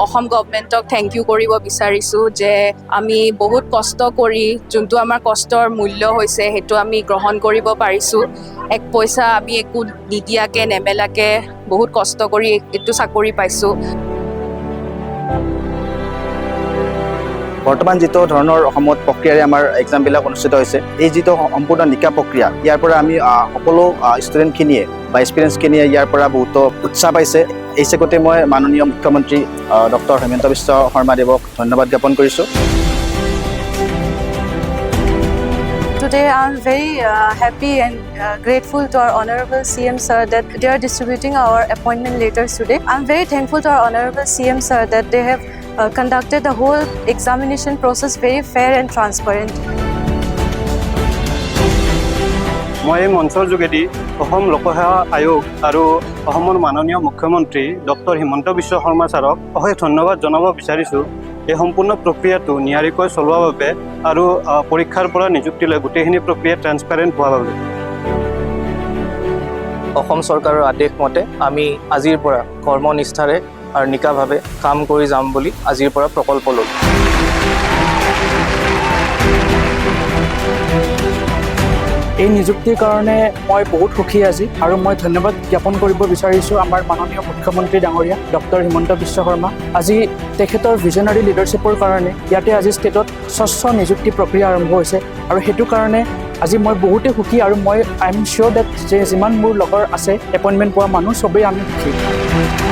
Assam গভৰ্ণমেণ্টক thank U কৰিব বিচাৰিছোঁ যে আমি বহুত কষ্ট কৰি যোনটো আমাৰ কষ্টৰ মূল্য হৈছে সেইটো আমি গ্ৰহণ কৰিব পাৰিছোঁ। এক পইচা আমি একো নিদিয়াকৈ নেমেলাকৈ বহুত কষ্ট কৰি এইটো চাকৰি পাইছোঁ। বৰ্তমান যিটো ধৰণৰ অসমত প্ৰক্ৰিয়াৰে আমাৰ এক্সামবিলাক অনুষ্ঠিত হৈছে, এই যিটো সম্পূৰ্ণ নিকা প্ৰক্ৰিয়া, ইয়াৰ পৰা আমি সকলো ষ্টুডেণ্টখিনিয়ে বা এক্সপিৰিয়েঞ্চখিনিয়ে ইয়াৰ পৰা বহুতো উৎসাহ পাইছে। এই চেগতে মই মাননীয় মুখ্যমন্ত্ৰী ডক্টৰ হিমন্ত বিশ্ব শৰ্মাদেৱক ধন্যবাদ জ্ঞাপন কৰিছোঁ। Today I'm very happy and grateful to our Honorable CM Sir that they are distributing our appointment letters today. I'm very thankful to our Honorable CM Sir that they have conducted the whole examination process very fair and transparent. মই এই মঞ্চৰ যোগেদি অসম লোকসেৱা আয়োগ আৰু অসমৰ মাননীয় মুখ্যমন্ত্ৰী ডক্টৰ হিমন্ত বিশ্ব শৰ্মা ছাৰক অশেষ ধন্যবাদ জনাব বিচাৰিছোঁ। এই সম্পূৰ্ণ প্ৰক্ৰিয়াটো নিয়াৰিকৈ চলোৱাৰ বাবে আৰু পৰীক্ষাৰ পৰা নিযুক্তিলৈ গোটেইখিনি প্ৰক্ৰিয়া ট্ৰান্সপাৰেণ্ট হোৱাৰ বাবে। অসম চৰকাৰৰ আদেশ মতে আমি আজিৰ পৰা কৰ্মনিষ্ঠাৰে আৰু নিকাভাৱে কাম কৰি যাম বুলি আজিৰ পৰা প্ৰকল্প ল'লোঁ। এই নিযুক্তিৰ কাৰণে মই বহুত সুখী আজি আৰু মই ধন্যবাদ জ্ঞাপন কৰিব বিচাৰিছোঁ আমাৰ মাননীয় মুখ্যমন্ত্ৰী ডাঙৰীয়া ডক্টৰ হিমন্ত বিশ্ব শৰ্মা। আজি তেখেতৰ ভিজনাৰী লিডাৰশ্বিপৰ কাৰণে ইয়াতে আজি ষ্টেটত স্বচ্ছ নিযুক্তি প্ৰক্ৰিয়া আৰম্ভ হৈছে আৰু সেইটো কাৰণে আজি মই বহুতেই সুখী আৰু মই আই এম চিয়'ৰ ডেট যে যিমান মোৰ লগৰ আছে এপইণ্টমেণ্ট পোৱা মানুহ চবেই আমি সুখী।